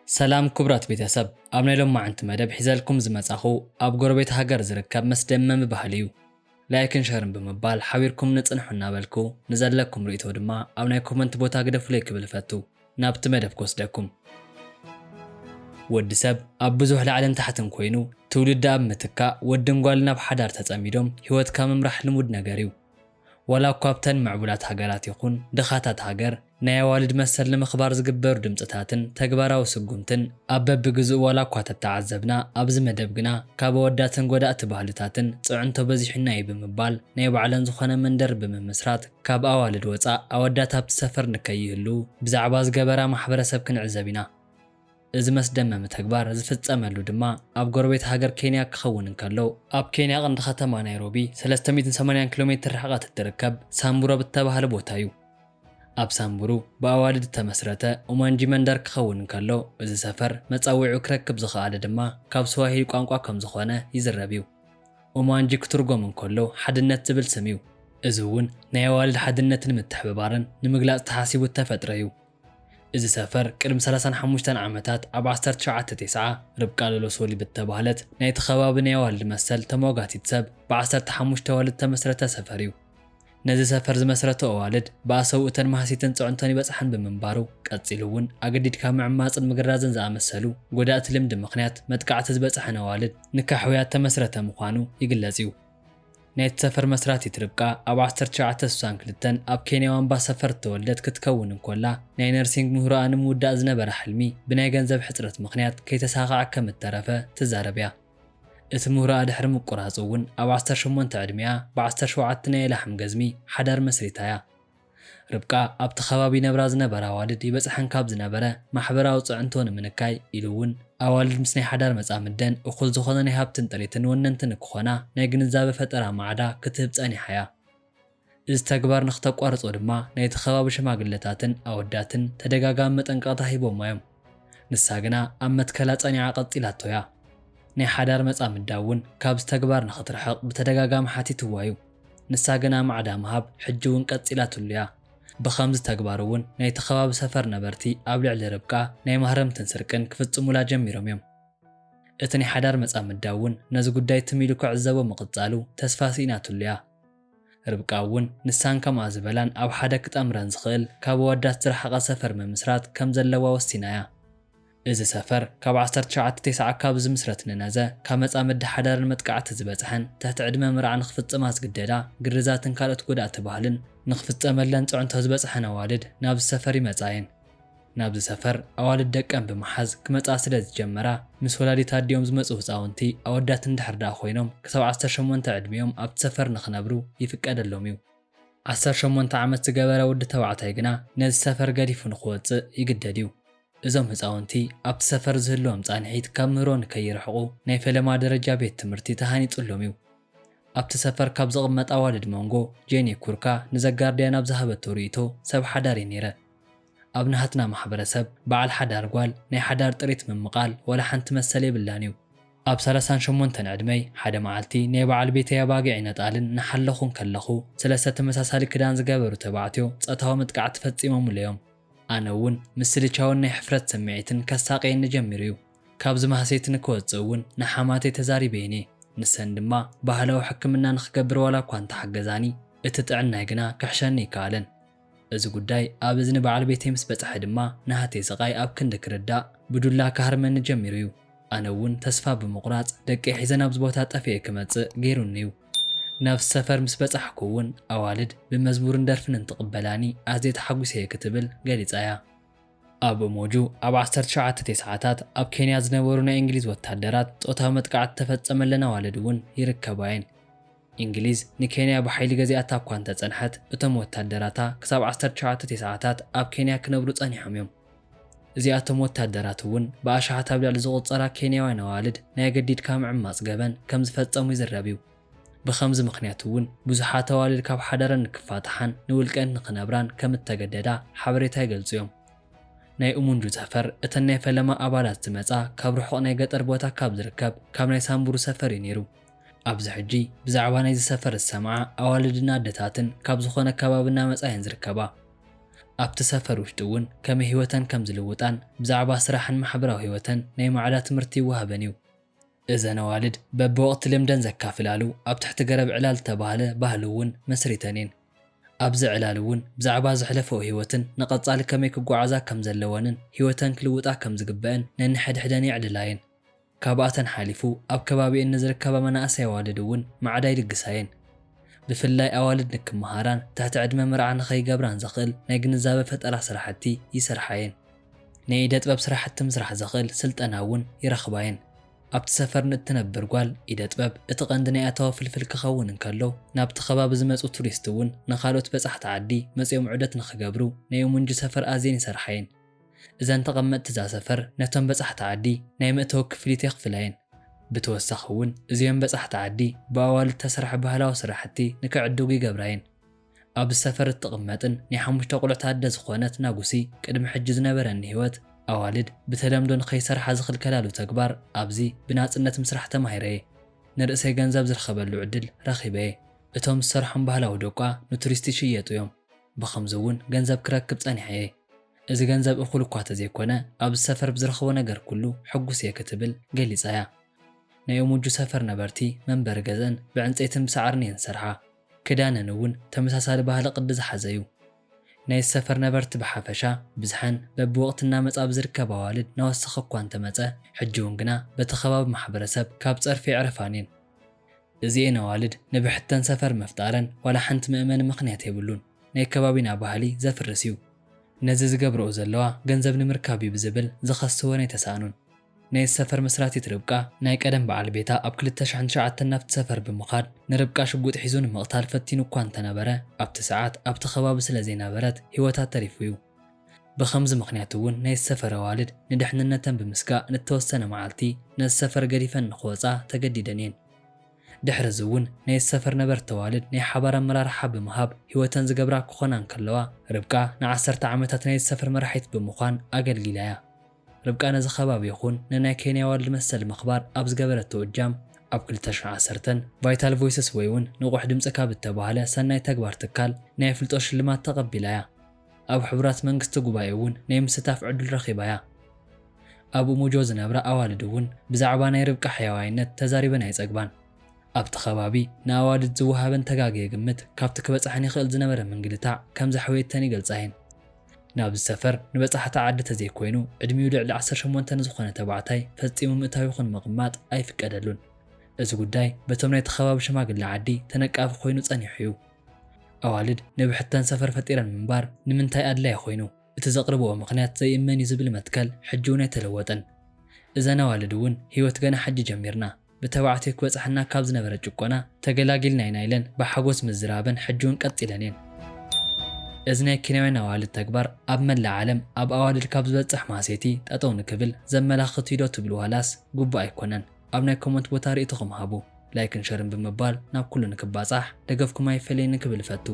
ሰላም ክቡራት ቤተሰብ ኣብ ናይ ሎማዓንቲ መደብ ሒዘልኩም ዝመጻኹ ኣብ ጎረቤት ሃገር ዝርከብ መስደመሚ ባህሊ እዩ። ላይክን ሸርን ብምባል ሓቢርኩም ንጽንሑ እናበልኩ ንዘለኩም ርእቶ ድማ ኣብ ናይ ኮመንት ቦታ ግደፍለይ ክብል ፈቱ ናብቲ መደብ ክወስደኩም። ወዲ ሰብ ኣብ ብዙሕ ላዕልን ታሕትን ኮይኑ ትውልዲ ኣብ ምትካእ ወድን ጓልን ኣብ ሓዳር ተጸሚዶም ህይወትካ ምምራሕ ልሙድ ነገር እዩ። ወላ እኳ ኣብተን ምዕቡላት ሃገራት ይኹን ድኻታት ሃገር ናይ ኣዋልድ መሰል ንምኽባር ዝግበሩ ድምፅታትን ተግባራዊ ስጉምትን ኣብ በቢግዝኡ ዋላ እኳ ተተዓዘብና ኣብዚ መደብ ግና ካብ ኣወዳትን ጎዳእቲ ባህልታትን ጽዕንቶ በዚሕና እዩ ብምባል ናይ ባዕለን ዝኾነ መንደር ብምምስራት ካብ ኣዋልድ ወፃእ ኣወዳት ኣብቲ ሰፈር ንከይህሉ ብዛዕባ ዝገበራ ማሕበረሰብ ክንዕዘብ ኢና። እዚ መስደመሚ ተግባር ዝፍጸመሉ ድማ ኣብ ጎረቤት ሃገር ኬንያ ክኸውን እንከሎ ኣብ ኬንያ ቀንዲ ከተማ ናይሮቢ 380 ኪሎ ሜትር ርሕቐት እትርከብ ሳምቡራ ብተባሃለ ቦታ እዩ። ኣብ ሳምቡሩ ብኣዋልድ ተመስረተ ኡማንጂ መንደር ክኸውን እንከሎ እዚ ሰፈር መጻውዒኡ ክረክብ ዝኸኣለ ድማ ካብ ስዋሂሊ ቋንቋ ከም ዝኾነ ይዝረብ እዩ። ኡማንጂ ክትርጎም እንከሎ ሓድነት ዝብል ስም እዩ። እዚ እውን ናይ ኣዋልድ ሓድነትን ምትሕብባርን ንምግላጽ ተሓሲቡ ተፈጥረ እዩ። እዚ ሰፈር ቅድሚ 35 ዓመታት ኣብ 1990 ርብቃ ሎሎሶሊ ብተባሃለት ናይቲ ከባቢ ናይ ኣዋልድ መሰል ተሟጋቲት ሰብ ብ15 ኣዋልድ ተመስረተ ሰፈር እዩ። ነዚ ሰፈር ዝመስረተ ኣዋልድ ብኣሰውእተን ማህሲትን ጽዕንቶን ይበጽሐን ብምንባሩ ቀጺሉ እውን ኣገዲድካ ምዕማጽን ምግራዝን ዝኣመሰሉ ጎዳእቲ ልምዲ ምኽንያት መጥቃዕቲ ዝበጽሐን ኣዋልድ ንካሕውያት ተመስረተ ምዃኑ ይግለጽ እዩ። ናይቲ ሰፈር መስራቲት ርብቃ ኣብ 1962 ኣብ ኬንያዋን ሰፈር ተወልደት ክትከውን እንኮላ ናይ ነርሲንግ ምህሮኣ ንምውዳእ ዝነበረ ሕልሚ ብናይ ገንዘብ ሕፅረት ምኽንያት ከይተሳኻዐ ከም እተረፈ ትዛረብ እያ። እቲ ምህሮኣ ድሕሪ ምቁራፁ እውን ኣብ 18 ዕድሚኣ ብ17 ናይ ላሕም ገዝሚ ሓዳር መስሪታ እያ። ርብቃ ኣብቲ ከባቢ ነብራ ዝነበራ ኣዋልድ ይበጽሐን ካብ ዝነበረ ማሕበራዊ ጽዕንቶ ንምንካይ ኢሉ እውን ኣዋልድ ምስ ናይ ሓዳር መጻምደን እኹል ዝኾነ ናይ ሃብትን ጥሪትን ወነንትን ክኾና ናይ ግንዛቤ ፈጠራ ማዕዳ ክትህብ ጸኒሓ እያ። እዚ ተግባር ንኽተቋርጾ ድማ ናይቲ ከባቢ ሽማግለታትን ኣወዳትን ተደጋጋሚ መጠንቀቕታ ሂቦማ እዮም። ንሳ ግና ኣብ መትከላ ጸኒዓ ቀጺላቶ እያ። ናይ ሓዳር መጻምዳ እውን ካብዚ ተግባር ንኽትርሕቕ ብተደጋጋሚ ሓቲትዋ እዩ። ንሳ ግና ማዕዳ ምሃብ ሕጂ እውን ቀጺላትሉ እያ። ብኸምዚ ተግባር እውን ናይቲ ከባቢ ሰፈር ነበርቲ ኣብ ልዕሊ ርብቃ ናይ ማህረምትን ስርቅን ክፍጽሙላ ጀሚሮም እዮም። እቲ ናይ ሓዳር መጻምዳ እውን ነዚ ጉዳይ ትሚሉ ክዕዘቦ ምቕጻሉ ተስፋ ሲኢናትሉ እያ። ርብቃ እውን ንሳን ከምኣ ዝበላን ኣብ ሓደ ክጠምረን ዝኽእል ካብ ኣወዳት ዝረሓቐ ሰፈር ምምስራት ከም ዘለዋ ወሲና እያ። እዚ ሰፈር ካብ 1990 ካብ ዝምስረት ንነዘ ካብ መጻምዲ ሓዳርን መጥቃዕቲ ዝበጽሐን ትሕቲ ዕድመ ምርዓ ንኽፍጽማ ዝግደዳ ግርዛትን ካልኦት ጎዳእቲ ባህልን ንኽፍጸመለን ጽዕንቶ ዝበጽሐን ኣዋልድ ናብዚ ሰፈር ይመጻየን። ናብዚ ሰፈር ኣዋልድ ደቀን ብምሓዝ ክመጻ ስለ ዝጀመራ ምስ ወላዲት ኣዲኦም ዝመጹ ህፃውንቲ ኣወዳት እንድሕር ደኣ ኮይኖም ክሳብ 18 ዕድሚኦም ኣብቲ ሰፈር ንኽነብሩ ይፍቀደሎም እዩ። 18 ዓመት ዝገበረ ወዲ ተባዕታይ ግና ነዚ ሰፈር ገዲፉ ንኽወፅእ ይግደድ እዩ። እዞም ህፃውንቲ ኣብቲ ሰፈር ዝህልዎም ጻንሒት ካብ ምህሮ ንከይርሕቑ ናይ ፈለማ ደረጃ ቤት ትምህርቲ ተሃኒጹሎም እዩ። ኣብቲ ሰፈር ካብ ዝቕመጣ ኣዋልድ መንጎ ጄኒ ኩርካ ንዘጋርድያን ኣብ ዝሃበቶ ርእቶ ሰብ ሓዳር እዩ ነይረ። ኣብ ናሃትና ማሕበረሰብ በዓል ሓዳር ጓል ናይ ሓዳር ጥሪት ምምቓል ወላ ሓንቲ መሰለ የብላን እዩ። ኣብ 38 ዕድመይ ሓደ መዓልቲ ናይ በዓል ቤተይ ኣባጊዕ ይነጣልን ንሓለኹን ከለኹ ሰለስተ ተመሳሳሊ ክዳን ዝገበሩ ተባዕትዮ ጸታዊ መጥቃዕቲ ፈጺሞምሉ እዮም። ኣነ እውን ምስሊ ቻውን ናይ ሕፍረት ስምዒትን ከሳቀየኒ ጀሚሩ እዩ። ካብዚ ማህሰይቲ ንክወፅእ እውን ንሓማተይ ተዛሪበይኒ ንሰን ድማ ባህላዊ ሕክምና ንኽገብር ዋላ እኳ እንተሓገዛኒ እቲ ጥዕናይ ግና ክሕሸኒ ይከኣለን። እዚ ጉዳይ ኣብ እዝኒ በዓል ቤተይ ምስ በጽሐ ድማ ናሃተይ ስቓይ ኣብ ክንዲ ክርዳእ ብዱላ ካህርመኒ ጀሚሩ እዩ። ኣነ እውን ተስፋ ብምቑራጽ ደቀይ ሒዘን ኣብዚ ቦታ ጠፊአ ክመጽእ ገይሩኒ እዩ። ናብ ሰፈር ምስ በጻሕኩ እውን ኣዋልድ ብመዝሙርን ደርፍን እንትቕበላኒ ኣዝየ ተሓጒሰ እየ ክትብል ገሊጻ እያ። ኣብ እሞጁ ኣብ 1990ታት ኣብ ኬንያ ዝነበሩ ናይ እንግሊዝ ወታደራት ጾታዊ መጥቃዕቲ ተፈጸመለን ኣዋልድ እውን ይርከባ እየን። እንግሊዝ ንኬንያ ብሓይሊ ገዚኣታ እኳ እንተጸንሐት እቶም ወታደራታ ክሳብ 1990ታት ኣብ ኬንያ ክነብሩ ጸኒሖም እዮም። እዚኣቶም ወታደራት እውን ብኣሽሓት ኣብ ልዕሊ ዝቑጸራ ኬንያውያን ኣዋልድ ናይ ገዲድካ ምዕማጽ ገበን ከም ዝፈጸሙ ይዝረብ እዩ። ብኸምዚ ምኽንያት እውን ብዙሓት ኣዋልድ ካብ ሓዳረን ንክፋታሓን ንውልቀን ንኽነብራን ከም እተገደዳ ሓበሬታ ይገልጹ እዮም። ናይ እሙንጁ ሰፈር እተን ናይ ፈለማ ኣባላት ዝመጻ ካብ ርሑቕ ናይ ገጠር ቦታ ካብ ዝርከብ ካብ ናይ ሳምቡሩ ሰፈር እዩ ነይሩ። ኣብዚ ሕጂ ብዛዕባ ናይዚ ሰፈር ዝሰምዓ ኣዋልድና ኣደታትን ካብ ዝኾነ ከባብና መጻየን ዝርከባ ኣብቲ ሰፈር ውሽጢ እውን ከመይ ህይወተን ከም ዝልውጣን ብዛዕባ ስራሕን ማሕበራዊ ህይወተን ናይ ማዕዳ ትምህርቲ ይወሃበን እዩ። እዘን ኣዋልድ በብወቕቲ ልምደን ዘካፍላሉ ኣብ ትሕቲ ገረብ ዕላል ዝተባህለ ባህሊ እውን መስሪተን እየን። ኣብዚ ዕላል እውን ብዛዕባ ዝሕለፈኦ ህይወትን ንቐጻሊ ከመይ ክጓዓዛ ከም ዘለወንን ህይወተን ክልውጣ ከም ዝግበአን ነንሕድሕደን ይዕልላ እየን። ካብኣተን ሓሊፉ ኣብ ከባቢአን ንዝርከባ መናእሰይ ኣዋልድ እውን ማዕዳ ይልግሳ እየን። ብፍላይ ኣዋልድ ንክመሃራን ትሕቲ ዕድመ ምርዓ ንኸይገብራን ዘኽእል ናይ ግንዛበ ፈጠራ ስራሕቲ ይሰርሓ እየን። ናይ ኢደ ጥበብ ስራሕቲ ምስራሕ ዘኽእል ስልጠና እውን ይረኽባ እየን። ኣብቲ ሰፈር ንእትነብር ጓል ኢደ ጥበብ እቲ ቀንዲ ናይ ኣታዊ ፍልፍል ክኸውን እንከሎ ናብቲ ከባቢ ዝመፁ ቱሪስት እውን ንኻልኦት በጻሕቲ ዓዲ መፂኦም ዑደት ንኽገብሩ ናይ እሙንጂ ሰፈር ኣዝየን ይሰርሓ እየን። እዘን ተቐመጥቲ እዛ ሰፈር ነቶም በጻሕቲ ዓዲ ናይ መእተዊ ክፍሊት የኽፍላ እየን። ብተወሳኺ እውን እዚኦም በጻሕቲ ዓዲ ብኣዋልድ ተሰርሐ ባህላዊ ስራሕቲ ንክዕድጉ ይገብራ እየን። ኣብ ሰፈር እትቕመጥን ናይ 5 ቆልዑት ኣደ ዝኾነት ናጉሲ ቅድሚ ሕጂ ዝነበረኒ ህይወት ኣዋልድ ብተለምዶ ንኸይሰርሓ ዝኽልከላሉ ተግባር ኣብዚ ብናጽነት ምስራሕ ተማሂረ እየ። ንርእሰይ ገንዘብ ዝረኸበሉ ዕድል ረኺበ እየ። እቶም ዝሰርሖም ባህላዊ ደቋ ንቱሪስት ይሽየጡ እዮም። ብኸምዚ እውን ገንዘብ ክረክብ ጸኒሐ እየ። እዚ ገንዘብ እኹል እኳ ተዘይኮነ ኣብ ሰፈር ብዝረኽቦ ነገር ኩሉ ሕጉስ እየ ክትብል ገሊጻ እያ። ናይ እሙጁ ሰፈር ነበርቲ መንበሪ ገዘን ብዕንፀይትን ብሳዕርን እየን ዝሰርሓ። ክዳነን እውን ተመሳሳሊ ባህሊ ቅዲ ዝሓዘ እዩ። ናይ ሰፈር ነበርቲ ብሓፈሻ ብዝሐን በብወቕቲ እናመጻ ብዝርከብ ኣዋልድ ናወሰኸ እኳ እንተመፀ ሕጂ እውን ግና በቲ ከባቢ ማሕበረሰብ ካብ ፀርፊ ይዕረፋን እየን። እዚአን ኣዋልድ ንብሕተን ሰፈር መፍጣረን ዋላ ሓንቲ ምእመን ምኽንያት የብሉን። ናይ ከባቢና ባህሊ ዘፍርስ እዩ። ነዚ ዝገብርኦ ዘለዋ ገንዘብ ንምርካብ እዩ ብዝብል ዝኸስወን ኣይተሳእኑን። ናይ ሰፈር መስራቲት ርብቃ ናይ ቀደም በዓል ቤታ ኣብ 2009 ናብቲ ሰፈር ብምኻድ ንርብቃ ሽጉጥ ሒዙ ንምቕታል ፈቲኑ እኳ እንተነበረ ኣብቲ ሰዓት ኣብቲ ከባቢ ስለ ዘይነበረት ህይወታ ተሪፉ እዩ። ብኸምዚ ምኽንያት እውን ናይ ሰፈር ኣዋልድ ንድሕንነተን ብምስጋእ ንተወሰነ መዓልቲ ነዚ ሰፈር ገዲፈን ንኽወፃ ተገዲደን እየን። ድሕሪ እውን ናይ ሰፈር ነበርቲ ኣዋልድ ናይ ሓባር ኣመራርሓ ብምሃብ ህይወተን ዝገብራ ክኾና እንከለዋ ርብቃ ን10 ዓመታት ናይ ሰፈር መራሒት ብምዃን ኣገልጊላ እያ። ርብቃ ነዚ ከባቢ ይኹን ንናይ ኬንያ ኣዋልድ መሰል ምኽባር ኣብ ዝገበረቶ እጃም ኣብ 2010 ቫይታል ቮይስስ ወይ እውን ንቑሕ ድምፂ ካብ እተባህለ ሰናይ ተግባር ትካል ናይ ፍልጦ ሽልማት ተቐቢላ እያ። ኣብ ሕቡራት መንግስቲ ጉባኤ እውን ናይ ምስታፍ ዕድል ረኺባ እያ። ኣብ እሙጆ ዝነብራ ኣዋልድ እውን ብዛዕባ ናይ ርብቃ ሕያዋይነት ተዛሪበን ኣይጸግባን። ኣብቲ ከባቢ ንኣዋልድ ዝወሃበን ተጋገየ ግምት ካብቲ ክበፅሐን ይኽእል ዝነበረ ምንግልታዕ ከም ዘሕወየተን ይገልጻ እየን። ናብዚ ሰፈር ንበጻሕቲ ዓዲ ተዘይኮይኑ ዕድሚኡ ልዕሊ 18 ዝኾነ ተባዕታይ ፈጺሙ ምእታዊ ይኹን ምቕማጥ ኣይፍቀደሉን። እዚ ጉዳይ በቶም ናይቲ ከባቢ ሽማግለ ዓዲ ተነቃፊ ኮይኑ ጸኒሑ እዩ። ኣዋልድ ንብሕተን ሰፈር ፈጢረን ምንባር ንምንታይ ኣድላይ ኮይኑ እቲ ዘቕርብዎ ምኽንያት ዘይእመን እዩ ዝብል መትከል ሕጂ እውን ኣይተለወጠን። እዘን ኣዋልድ እውን ህይወት ገና ሕጂ ጀሚርና ብተባዕትዮ ክበፅሐና ካብ ዝነበረ ጭቆና ተገላጊልና ኢና ኢለን ብሓጎስ ምዝራበን ሕጂ እውን ቀጢለን እየን። እዚ ናይ ኬንያውያን ኣዋልድ ተግባር ኣብ መላእ ዓለም ኣብ ኣዋልድ ካብ ዝበፅሕ ማሴቲ ጠጠው ንክብል ዘመላኽቱ ዶ ትብሉ ዋላስ ጉቡእ ኣይኮነን። ኣብ ናይ ኮመንት ቦታ ርእይቶኹም ሃቡ ላይክን ሸርን ብምባል ናብ ኩሉ ንክባፃሕ ደገፍኩም ኣይፈለይን ክብል ፈቱ።